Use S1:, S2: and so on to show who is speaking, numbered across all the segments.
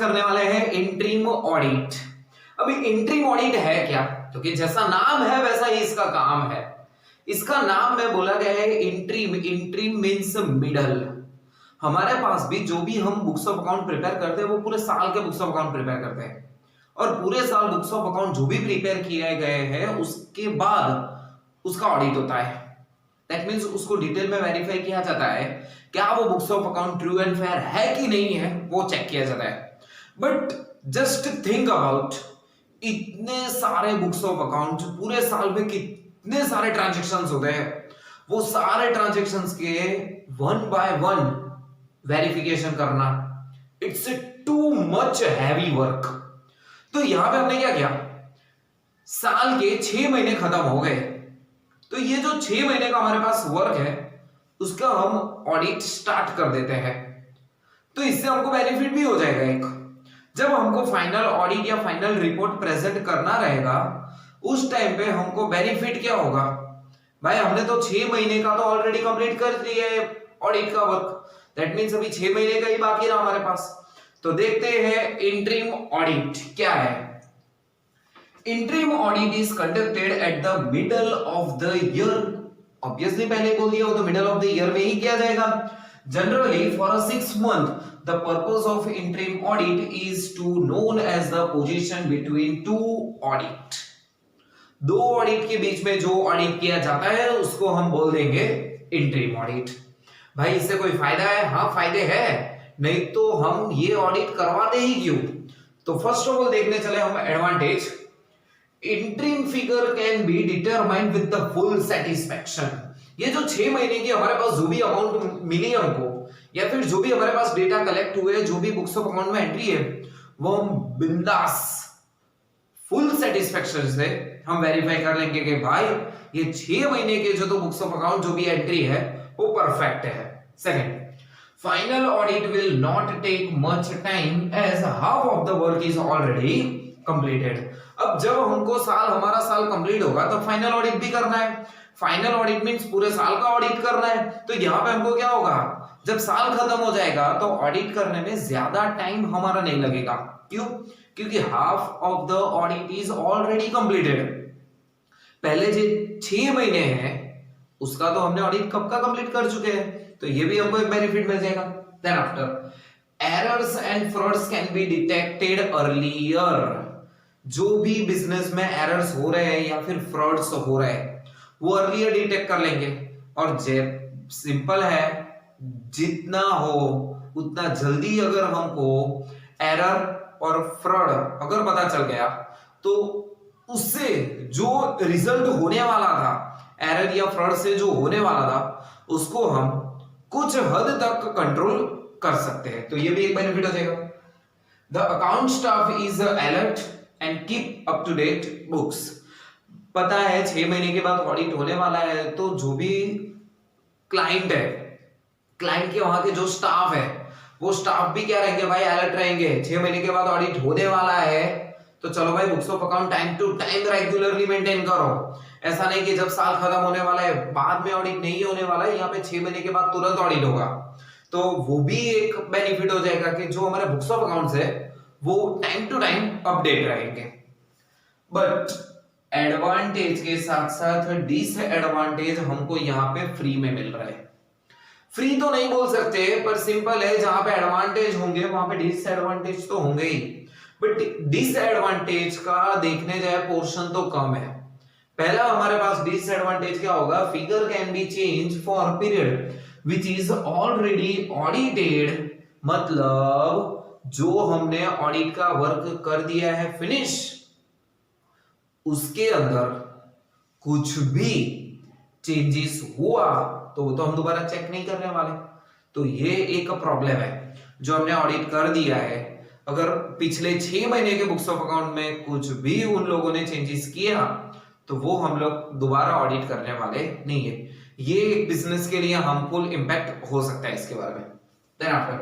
S1: करने वाले हैं इंट्रीम ऑडिट। अभी इंट्रीम ऑडिट है क्या? क्योंकि जैसा नाम है वैसा ही इसका काम है। इसका नाम में बोला गया है इंट्रीम। Interim means middle. हमारे पास भी जो भी हम बुक्स ऑफ अकाउंट प्रिपेयर करते हैं वो पूरे साल के बुक्स ऑफ अकाउंट प्रिपेयर करते हैं, और पूरे साल बुक्स ऑफ अकाउंट जो भी प्रिपेयर किए गए हैं उसके बाद उसका ऑडिट होता है। दैट मींस उसको डिटेल में वेरीफाई किया जाता है, क्या वो books of account true and fair है कि नहीं है, वो चेक किया जाता है। बट जस्ट थिंक अबाउट, इतने सारे बुक्स ऑफ अकाउंट, पूरे साल में कितने सारे ट्रांजैक्शंस होते हैं, वो सारे ट्रांजैक्शंस के वन बाय वन वेरिफिकेशन करना, it's too much heavy work. तो यहां पे हमने क्या किया, साल के 6 महीने खत्म हो गए, तो ये जो 6 महीने का हमारे पास वर्क है उसका हम ऑडिट स्टार्ट कर देते हैं। तो इससे हमको बेनिफिट भी हो जाएगा एक, जब हमको फाइनल ऑडिट या फाइनल रिपोर्ट प्रेजेंट करना रहेगा उस टाइम पे हमको बेनिफिट क्या होगा, भाई हमने तो 6 महीने का तो ऑलरेडी कंप्लीट कर लिया है ऑडिट का वर्क, दैट मींस अभी 6 महीने का ही बाकी रहा हमारे पास। तो देखते हैं इंट्रीम ऑडिट क्या है। Interim audit is conducted at the middle of the year. Obviously पहले बोल दिया, वो तो मिडल ऑफ द ईयर में ही किया जाएगा। Generally for a 6 month the purpose of interim audit is to known as the position between two audit. दो ऑडिट के बीच में जो ऑडिट किया जाता है उसको हम बोल देंगे इंट्रीम ऑडिट। भाई इससे कोई फायदा है? हाँ फायदे है, नहीं तो हम ये ऑडिट करवाते ही क्यों। तो फर्स्ट ऑफ ऑल देखने चले हम advantage. Interim figure can be determined with the full satisfaction. ये जो 6 महीने की हमारे पास जो भी अमाउंट मिली हमको, या फिर जो भी हमारे पास डेटा कलेक्ट हुए, जो भी बुक्स ऑफ अकाउंट में एंट्री है, वो हम बिंदास फुल सेटिस्फैक्शन से हम वेरीफाई कर लेंगे कि भाई ये 6 महीने के जो तो बुक्स ऑफ अकाउंट जो भी एंट्री है वो परफेक्ट है। Second, final audit will not take much time as half of the work is already completed. अब जब हमको हमारा साल कंप्लीट होगा तो फाइनल ऑडिट भी करना है। फाइनल ऑडिट मींस पूरे साल का ऑडिट करना है। तो यहाँ पे हमको क्या होगा, जब साल खत्म हो जाएगा तो ऑडिट करने में ज्यादा टाइम हमारा नहीं लगेगा। क्यों? क्योंकि half of the audit is already completed. पहले जो 6 महीने हैं उसका तो हमने ऑडिट कब का कंप्लीट कर चुके हैं, तो ये भी हमको एक बेनिफिट मिल जाएगा। Then after, errors and frauds can be detected earlier. जो भी बिजनेस में एरर्स हो रहे हैं या फिर फ्रॉड्स हो रहे हैं वो अर्लियर डिटेक्ट कर लेंगे। और सिंपल है, जितना हो उतना जल्दी अगर हमको एरर और फ्रॉड अगर पता चल गया तो उससे जो रिजल्ट होने वाला था, एरर या फ्रॉड से जो होने वाला था, उसको हम कुछ हद तक कंट्रोल कर सकते हैं। तो ये भी एक बेनिफिट हो जाएगा। The account staff is alert and keep up to date books. पता है 6 महीने के बाद ऑडिट होने वाला है, तो जो भी क्लाइंट है, क्लाइंट के वहां के जो स्टाफ है, वो स्टाफ भी क्या रहेंगे भाई, अलर्ट रहेंगे। 6 महीने के बाद ऑडिट होने वाला है तो चलो भाई books of account time to time regularly maintain करो। ऐसा नहीं कि जब साल खत्म होने वाला है बाद में ऑडिट नहीं होने वाला है, यहाँ पे 6 महीने के बाद तुरंत ऑडिट होगा। तो वो भी एक बेनिफिट हो जाएगा कि जो हमारे बुक्स ऑफ अकाउंट्स है वो टाइम टू टाइम अपडेट रहेंगे। बट एडवांटेज के साथ साथ डिसएडवांटेज हमको यहाँ पे फ्री में मिल रहा है। फ्री तो नहीं बोल सकते, पर सिंपल है, जहां पे एडवांटेज होंगे वहां पे डिसएडवांटेज तो होंगे ही। बट डिसएडवांटेज का देखने जाए पोर्शन तो कम है। पहला हमारे पास डिसएडवांटेज क्या होगा, figure can be change for period which is already audited. मतलब जो हमने ऑडिट का वर्क कर दिया है फिनिश, उसके अंदर कुछ भी चेंजेस हुआ तो वो तो हम दोबारा चेक नहीं करने वाले। तो ये एक प्रॉब्लम है। जो हमने ऑडिट कर दिया है, अगर पिछले 6 महीने के बुक्स ऑफ अकाउंट में कुछ भी उन लोगों ने चेंजेस किया तो वो हम लोग दोबारा ऑडिट करने वाले नहीं है। ये एक बिजनेस के लिए हार्मफुल इंपैक्ट हो सकता है इसके बारे में। Then after,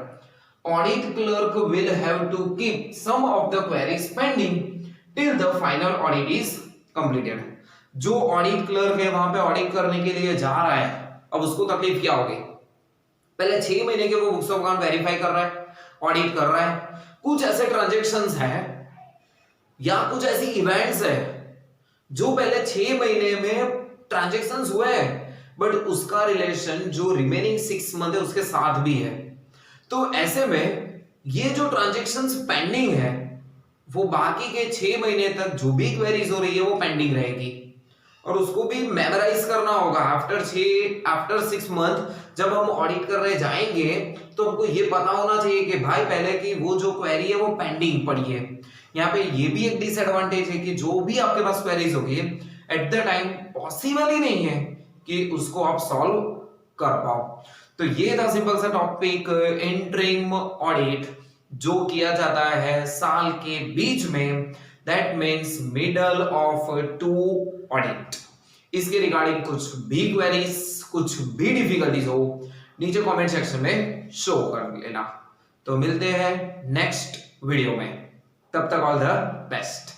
S1: audit clerk will have to keep some of the queries pending till the final audit is completed. जो ऑडिट क्लर्क है वहां पे ऑडिट करने के लिए जा रहा है, अब उसको तकलीफ क्या होगी, पहले 6 महीने के वो बुक्स ऑफ अकाउंट वेरीफाई कर रहा है, ऑडिट कर रहा है, कुछ ऐसे ट्रांजेक्शंस हैं या कुछ ऐसी इवेंट्स है जो पहले 6 महीने में ट्रांजेक्शंस हुए हैं बट उसका रिलेशन जो रिमेनिंग 6 मंथ है उसके साथ भी है। तो ऐसे में ये जो ट्रांजेक्शंस पेंडिंग है वो बाकी के 6 महीने तक जो भी क्वेरीज हो रही है वो पेंडिंग रहेगी और उसको भी मेमोराइज करना होगा। आफ्टर 6 मंथ जब हम ऑडिट करने जाएंगे तो हमको ये पता होना चाहिए कि भाई पहले की वो जो क्वेरी है वो पेंडिंग पड़ी है। यहाँ पे ये भी एक डिसएडवांटेज है कि जो भी आपके पास क्वेरीज होगी एट द टाइम पॉसिबल ही नहीं है कि उसको आप सॉल्व कर पाओ। तो ये था सिंपल सा टॉपिक इंटरिम ऑडिट जो किया जाता है साल के बीच में, that means middle of 2 audit. इसके रिगार्डिंग कुछ भी क्वेरीज, कुछ भी डिफिकल्टीज हो नीचे कमेंट सेक्शन में शो कर लेना। तो मिलते हैं नेक्स्ट वीडियो में, तब तक ऑल द बेस्ट।